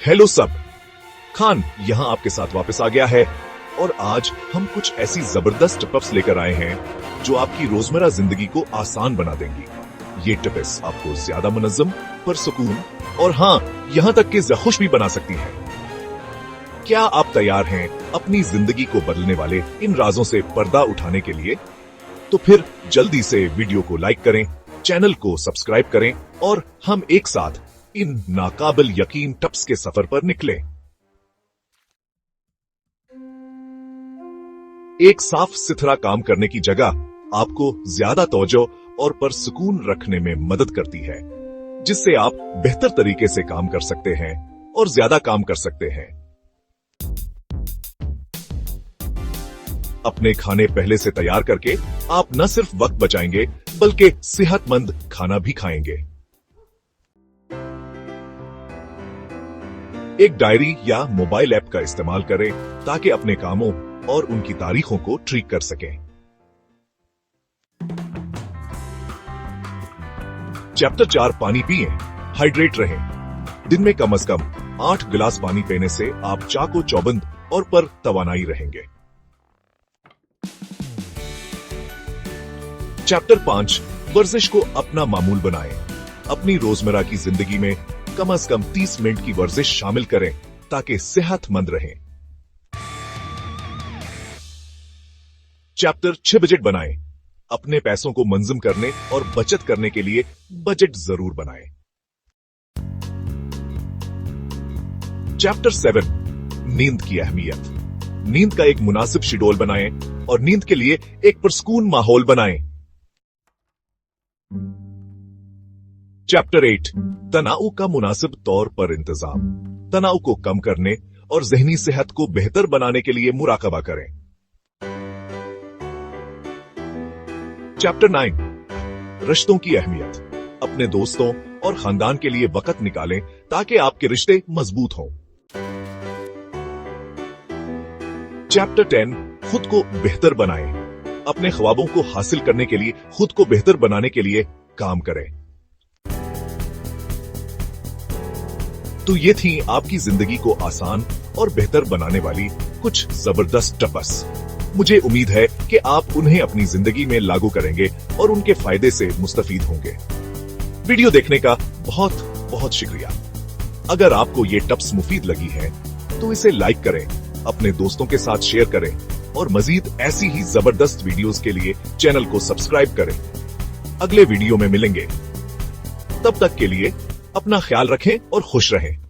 Hello सब, खान यहाँ आपके साथ वापस आ गया है और आज हम कुछ ऐसी जबरदस्त टिप्स लेकर आए हैं जो आपकी रोजमर्रा जिंदगी को आसान बना देंगी। ये टिप्स आपको ज्यादा मुनज्जम, पुरसुकून और हाँ, यहाँ तक कि खुश भी बना सकती हैं। क्या आप तैयार हैं अपनी जिंदगी को बदलने वाले इन राजों से पर्दा उठाने के लिए? तो फिर जल्दी से वीडियो को लाइक करें, चैनल को सब्सक्राइब करें और हम एक साथ इन नाकाबिल यकीन टिप्स के सफर पर निकलें। एक साफ सुथरा काम करने की जगह आपको ज्यादा तवज्जो और पुरसुकून रखने में मदद करती है, जिससे आप बेहतर तरीके से काम कर सकते हैं और ज्यादा काम कर सकते हैं। अपने खाने पहले से तैयार करके आप न सिर्फ वक्त बचाएंगे बल्कि सेहतमंद खाना भी खाएंगे। एक डायरी या मोबाइल ऐप का इस्तेमाल करें ताकि अपने कामों और उनकी तारीखों को ट्रैक कर सकें। चैप्टर 4 पानी पिएं, हाइड्रेट रहें। दिन में कम से कम 8 गिलास पानी पीने से आप चाको चौबंद और पर तवानाई रहेंगे। चैप्टर 5 वर्जिश को अपना मामूल बनाएं। अपनी रोजमर्रा की जिंदगी में कम से कम 30 मिनट की वर्जिश शामिल करें ताकि सेहतमंद रहें। चैप्टर 6 बजट बनाएं। अपने पैसों को मंजूम करने और बचत करने के लिए बजट जरूर बनाएं। चैप्टर 7 नींद की अहमियत। नींद का एक मुनासिब शेड्यूल बनाएं और नींद के लिए एक पुरसुकून माहौल बनाएं। चैप्टर 8 तनाव का मुनासिब तौर पर इंतजाम। तनाव को कम करने और ज़हनी सेहत को बेहतर बनाने के लिए मुराकबा करें। चैप्टर 9 रिश्तों की अहमियत। अपने दोस्तों और खानदान के लिए वक्त निकालें ताकि आपके रिश्ते मजबूत हों। चैप्टर 10 खुद को बेहतर बनाएं। अपने ख्वाबों को हासिल करने के लिए खुद को बेहतर बनाने के लिए काम करें। तो ये थी आपकी जिंदगी को आसान और बेहतर बनाने वाली कुछ जबरदस्त टिप्स। मुझे उम्मीद है कि आप उन्हें अपनी जिंदगी में लागू करेंगे और उनके फायदे से मुस्तफीद होंगे। वीडियो देखने का बहुत बहुत शुक्रिया। अगर आपको ये टिप्स मुफीद लगी हैं, तो इसे लाइक करें, अपने दोस्तों के साथ शेयर करें और मजीद ऐसी ही जबरदस्त वीडियोस के लिए चैनल को सब्सक्राइब करें। अगले वीडियो में मिलेंगे, तब तक के लिए अपना ख्याल रखें और खुश रहें।